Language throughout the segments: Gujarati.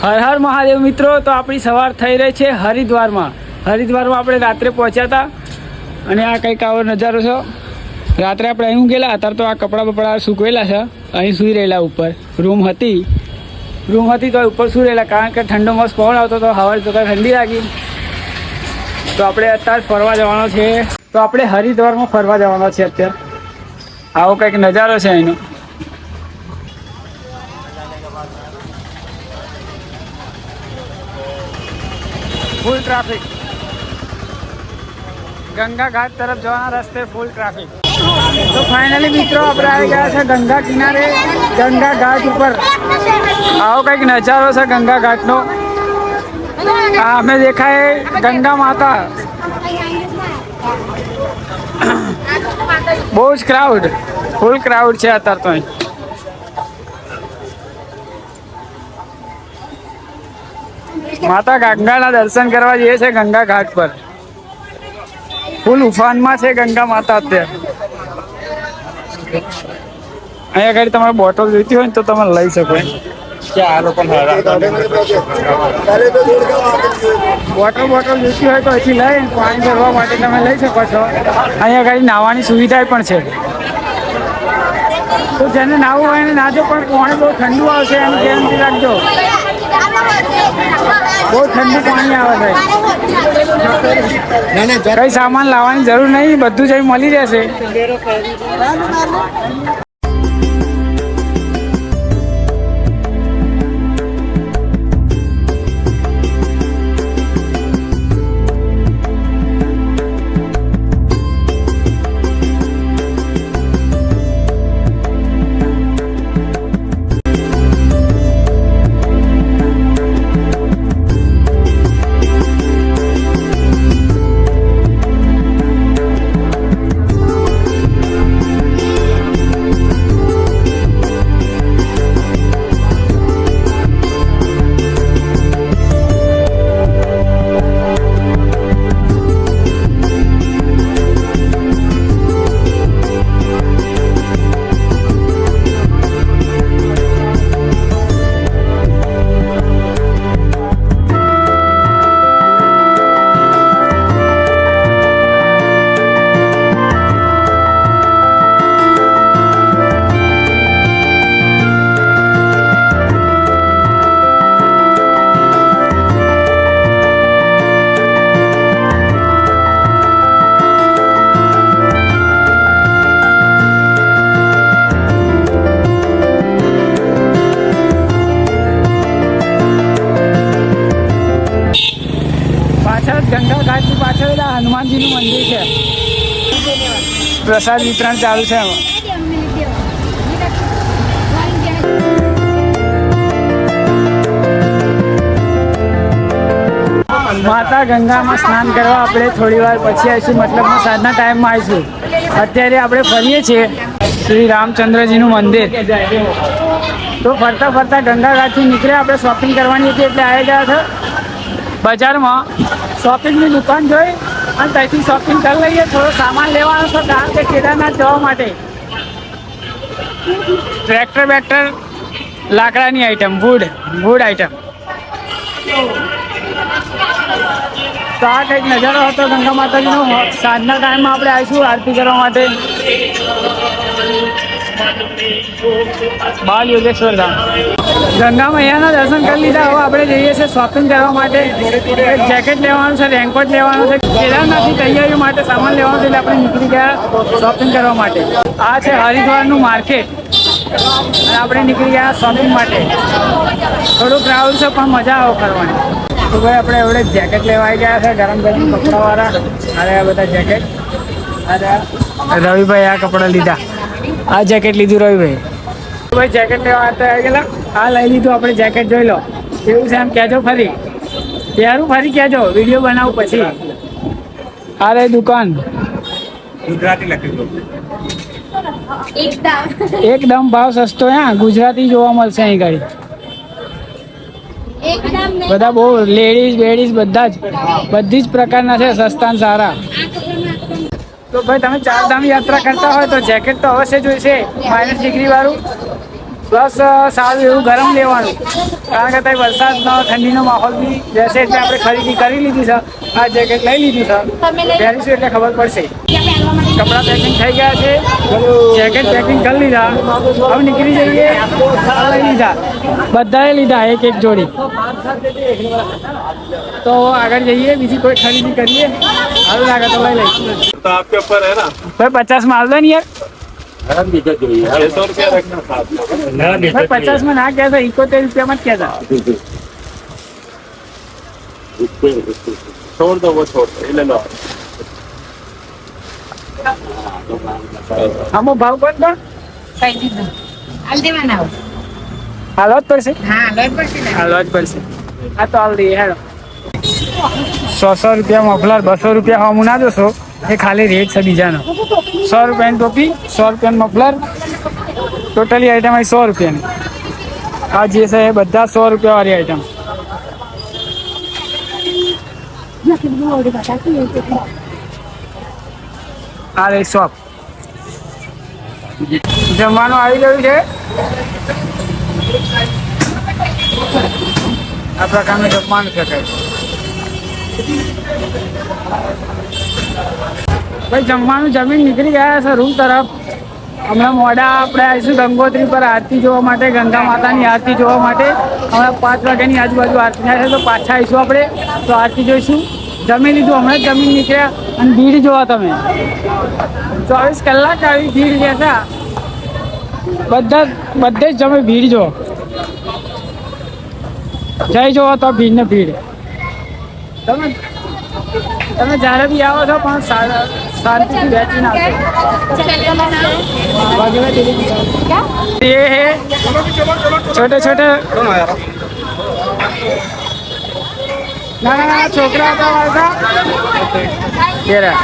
હર હર મહાદેવ મિત્રો, તો આપણી સવાર થઈ રહી છે હરિદ્વારમાં. આપણે રાત્રે પહોંચ્યા હતા અને આ કંઈક આવો નજારો છે. રાત્રે આપણે અહીં ગયેલા, અત્યારે તો આ કપડાં બપડા સૂકવેલા છે. અહીં સૂઈ રહેલા ઉપર. રૂમ હતી તો ઉપર સૂઈ રહેલા, કારણ કે ઠંડો મસ્ત પવન આવતો હતો. હવા તો ઠંડી લાગી. તો આપણે અત્યારે ફરવા જવાનો છે. તો આપણે હરિદ્વારમાં ફરવા જવાનો છે અત્યારે. આવો કંઈક નજારો છે અહીંનો. Full traffic. ગંગા ઘાટ તરફ જવાના રસ્તે ફૂલ ટ્રાફિક. તો ફાઇનલી મિત્રો આપણે આવી ગયા છે ગંગા કિનારે, ગંગા ઘાટ ઉપર. આવો કંઈક નજારો છે ગંગા ઘાટનો. આ અમે દેખાય ગંગા માતા. બહુ જ ક્રાઉડ, ફૂલ ક્રાઉડ છે અત્યારે તો અહીં. માતા ગંગાના દર્શન કરવા જઈએ છે ગંગા ઘાટ પર. ફૂલ ઉફાનમાં છે ગંગા માતા અત્યારે. અહીંયા આગળ તમારે બોટલ જોઈતી હોય ને તો તમે લઈ શકો. બોટલ જોઈતી હોય તો અહીંથી લઈ પાણી ભરવા માટે તમે લઈ શકો છો. અહીંયા આગળ નાહવાની સુવિધા પણ છે. તો જેને નાહવું હોય એને નાહજો, પણ પાણી બહુ ઠંડુ આવશે એની ગેરંટી રાખજો. બહુ ઠંડુ પાણી આવે છે. કઈ સામાન લાવવાની જરૂર નહીં, બધું જ અહીં મળી રહેશે. ગંગા ઘાટની પાછળ હનુમાનજીનું મંદિર છે. પ્રસાદ વિતરણ ચાલુ છે એમાં. માતા ગંગામાં સ્નાન કરવા આપણે થોડી વાર પછી આવીશું, મતલબમાં સાંજના ટાઈમમાં આવીશું. અત્યારે આપણે ફરીએ છીએ શ્રી રામચંદ્રજીનું મંદિર. તો ફરતા ફરતા ગંગા ઘાટથી નીકળ્યા. આપણે શોપિંગ કરવાની હતી એટલે આવી ગયા છે બજારમાં. શોપિંગની દુકાન જોઈ અને ત્યાંથી શોપિંગ કરી લઈએ. થોડો સામાન લેવાનો છે, કારણ કે કેદારનાથ જવા માટે. ટ્રેક્ટર બેક્ટર, લાકડાની આઈટમ, વુડ આઈટમ. તો આ કંઈક નજારો હતો ગંગા માતાજીનો. સાંજના ટાઈમમાં આપણે આવીશું આરતી કરવા માટે. બાલ યોગેશ્વર ધામ. ગંગા મૈયાના દર્શન કરી લીધા. હવે આપણે જઈએ છીએ શોપિંગ કરવા માટે. એક જેકેટ લેવાનું છે, રેનકોટ લેવાનું છે. કેદારનાથની તૈયારીઓ માટે સામાન લેવાનું છે, એટલે આપણે નીકળી ગયા શોપિંગ કરવા માટે. આ છે હરિદ્વારનું માર્કેટ અને આપણે નીકળી ગયા શોપિંગ માટે. થોડું ક્રાઉડ છે પણ મજા આવે ફરવાની. તો ભાઈ આપણે એવડે જેકેટ લેવા ગયા છે, ગરમ કપડાવાળા. અરે આ બધા જેકેટ. અરે રવિભાઈ આ કપડાં લીધા. આ જેકેટ લીધું રવિભાઈ. જેકેટ લેવા આવી ગયેલા. આ લઈ લીધું આપણે જેકેટ. જોઈ લો કેવું છે એમ કહેજો. ફરી પહેરું ફરી કહેજો, વિડીયો બનાવું પછી. આ રહી દુકાન. ગુજરાતી લખી એકદમ ભાવ સસ્તો. હા, ગુજરાતી જોવા મળશે અહીં ગાડી. બધા બહુ લેડીઝ બધી જ પ્રકારના છે, સસ્તા ને સારા. તો ભાઈ તમે ચારધામ યાત્રા કરતા હોય તો જેકેટ તો અવશ્ય જોઈશે, -ડિગ્રી વાળું. પ્લસ સારું એવું ગરમ લેવાનું, કારણ કે ત્યાં વરસાદનો ઠંડીનો માહોલ બી રહેશે, એટલે આપણે ખરીદી કરી લીધી છે. આ જેકેટ લઈ લીધું છે, પહેરીશું એટલે ખબર પડશે. કપડાં પેકિંગ થઈ ગયા છે, જેકેટ પેકિંગ કરી લીધા, હવે નીકળી જઈએ. લઈ લીધા, બધાએ લીધા એક એક જોડી. તો આગળ જઈએ, બીજી કોઈ ખરીદી કરીએ. સારું લાગે તો લઈ લઈશું. तो आपके ऊपर है ना। ભાઈ 50 માં હાલ દો ને યાર. 600 रुपया रखना साथ में। ભાઈ 50 માં ના કહેતા, 71 રૂપિયામાં જ કહેતા. छोड़ दो, वो छोड़ दो, ले लो। આમો ભાવ કોણ તો કઈ દીધું હાલ દેવાના આવો. હાલવા જ પડશે, હા લોટ પડશે ને. હાલવા જ પડશે. આ તો હાલ દઈએ હેડો. 100 રૂપિયા મફલર, 200 રૂપિયા હમું ના જોશો, એ ખાલી રેટ છે બીજાનો. 100 રૂપિયાની ટોપી, 100 રૂપિયાનું મફલર, ટોટલી આઈટમ આવી 100 રૂપિયાની. આ જે છે એ બધા 100 રૂપિયા વાળી આઈટમ. આ રહી શોપ. જમવાનું આવી ગયું છે. આ પ્રકારનું જમવાનું છે. ભાઈ જમવાનું જમીન નીકળી ગયા છે રૂમ તરફ. હમણાં મોડા આપણે આવીશું ગંગોત્રી પર આરતી જોવા માટે, ગંગા માતાની આરતી જોવા માટે. હમણાં 5 વાગ્યાની આજુબાજુ આરતી થાય છે, તો પાછા આવીશું આપણે, તો આરતી જોઈશું. જમી લીધું, હમણાં જ જમીન નીકળ્યા. અને ભીડ જોવા તમે, 24 કલાક આવી ભીડ રહેતા. બધે જ જમે ભીડ જો. જય જોવો તો ભીડ ને ભીડ. તમે જ્યારે બી આવો છો પણ શાંતિથી બેસીને આવશો. ये है छोटे छोटे ना छोकरा था वाला तेरा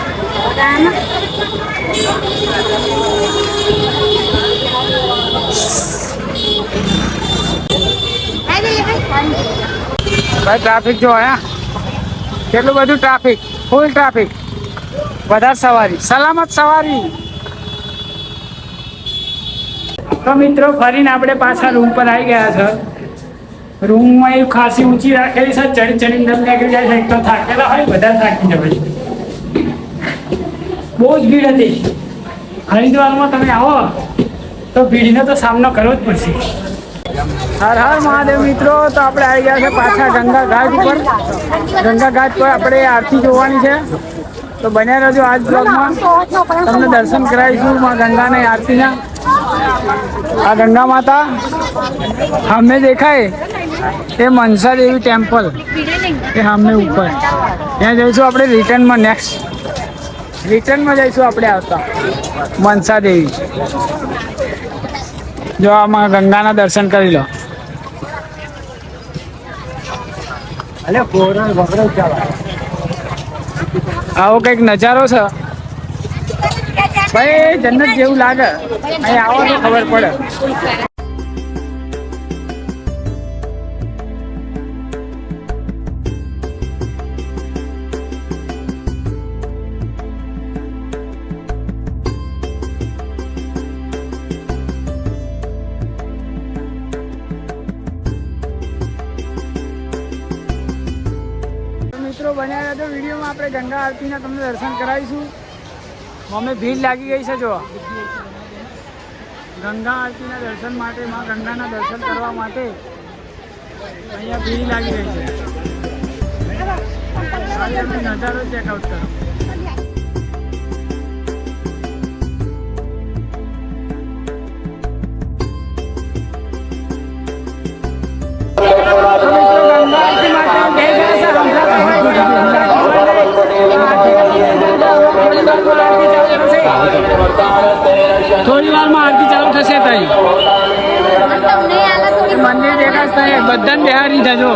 भाई ट्राफिक जो है કેટલું બધું ટ્રાફિક, ફૂલ ટ્રાફિક, વધારે સવારી, સલામત સવારી. તો મિત્રો ફરીને આપણે પાછા રૂમ પર આવી ગયા છે. રૂમમાં એ ખાસી ઊંચી રાખેલી છે, ચડી ચડીને દમ નીકળી જાય છે. એક તો થાકેલા હોય, બધા થાકી જવાય. બહુ જ ભીડ હતી. હરિદ્વારમાં તમે આવો તો ભીડનો તો સામનો કરવો જ પડશે. હર હર મહાદેવ મિત્રો. તો આપણે આવી ગયા છે પાછા ગંગા ઘાટ ઉપર. ગંગા ઘાટ પર આપણે આરતી જોવાની છે, તો બન્યા રહેજો આજ બ્લોગમાં. તમને દર્શન કરાવીશું માં ગંગાની આરતીના. આ ગંગા માતા સામે દેખાય એ મનસા દેવી ટેમ્પલ, એ સામે ઉપર. ત્યાં જઈશું આપણે રિટર્નમાં. નેક્સ્ટ રિટર્નમાં જઈશું આપણે આવતા મનસા દેવી. જો આમાં ગંગાના દર્શન કરી લો. આવો કંઈક નજારો છે ભાઈ, જન્નત જેવું લાગે. અહીં આવો તો ખબર પડે. મિત્રો બન્યા રહેજો વિડીયોમાં. આપણે ગંગા આરતીના તમને દર્શન કરાવીશું. અમે ભીડ લાગી ગઈ છે. જો ગંગા આરતીના દર્શન માટે, માં ગંગાના દર્શન કરવા માટે અહીંયા ભીડ લાગી ગઈ છે. નજારો ચેકઆઉટ કરો. થોડી વારમાં આરતી ચાલુ થશે. તઈ મંદિર દેખાશે. બધાને બેહાડી દીધા. જો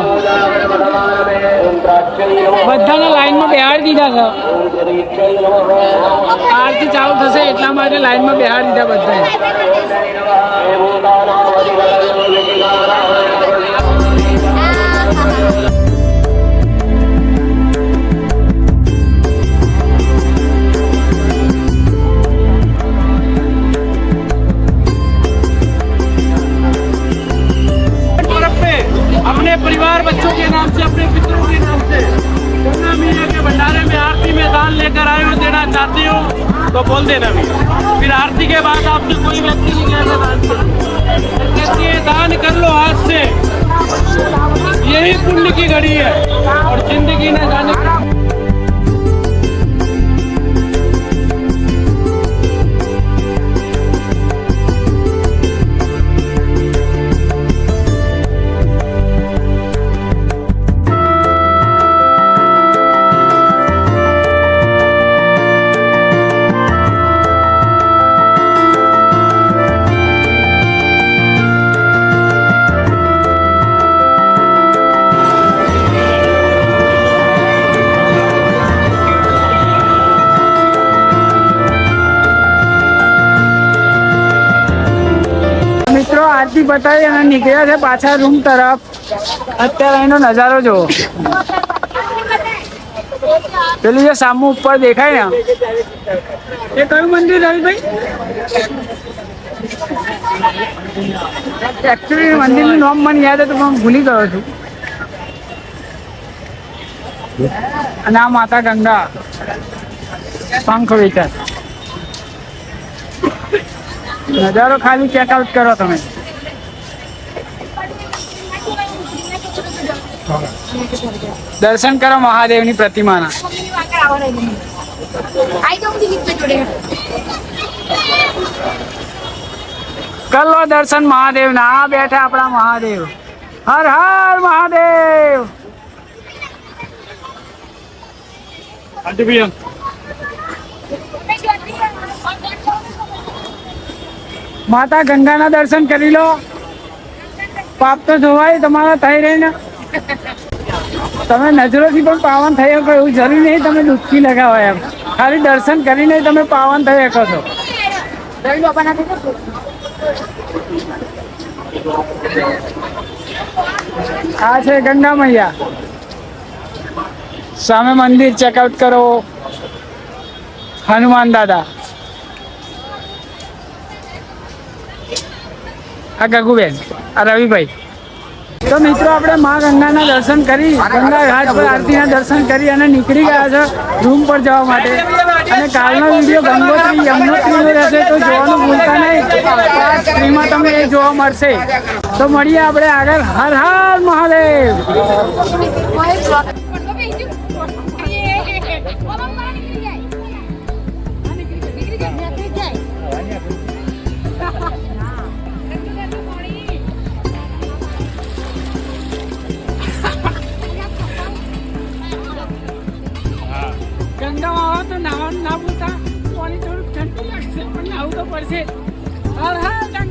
બધાને લાઈનમાં બેહાડી દીધા છે. આરતી ચાલુ થશે એટલા માટે લાઈનમાં બેહાડી દીધા બધાને. परिवार बच्चों के नाम से, अपने पितरों के नाम से गंगा मैया के भंडारे में आरती में दान लेकर आए हो, देना चाहते हो तो बोल देना भी। फिर आरती के बाद आपसे कोई व्यक्ति नहीं कहता दान करो, कहते हैं दान कर लो आज से, यही पुण्य की घड़ी है और जिंदगी न जाने। મિત્રો આરતી બતાવી અને નીકળ્યા છે પાછા રૂમ તરફ. અત્યારે એનો નજારો જુઓ. પેલું જે સામું ઉપર દેખાય ને એ કયું મંદિર રવિભાઈ? એકચ્યુઅલી મંદિરનું નામ મને યાદ હતું પણ ભૂલી ગયો છું. અને આ માતા ગંગા પંખ વેચાય. નજારો ખાલી ચેકઆઉટ કરો તમે. દર્શન કરો મહાદેવની પ્રતિમાના. કરો દર્શન મહાદેવના. આ બેઠા આપણા મહાદેવ. હર હર મહાદેવ. માતા ગંગાના દર્શન કરી લો. પાપ તો જોવાય તમારા થઈ રહીને. તમે નજરોથી પણ પાવન થઈ શકો એવું જરૂરી નહીં તમે ડૂબકી લગાવો એમ. ખાલી દર્શન કરીને તમે પાવન થઈ શકો છો. આ છે ગંગા મૈયા. સામે મંદિર ચેકઆઉટ કરો. હનુમાન દાદા. આ ગગુબેન, આ રવિભાઈ. તો મિત્રો આપણે મા ગંગાના દર્શન કરી, ગંગા ઘાટ પર આરતીના દર્શન કરી અને નીકળી ગયા છે રૂમ પર જવા માટે. અને કાલનો વિડીયો ગંગોત્રી યમનોત્રીનો રહેશે તો જોવાનું ભૂલતા નહીં. પાર્ટ 3 માં તમને એ જોવા મળશે. તો મળીએ આપણે આગળ. હર હર મહાદેવ. ગંગામાં આવો તો નાવાનું ના ભૂલતા. પાણી થોડુંક ઠંડુ લાગશે પણ નાવું તો પડશે. હર હર ગંગા.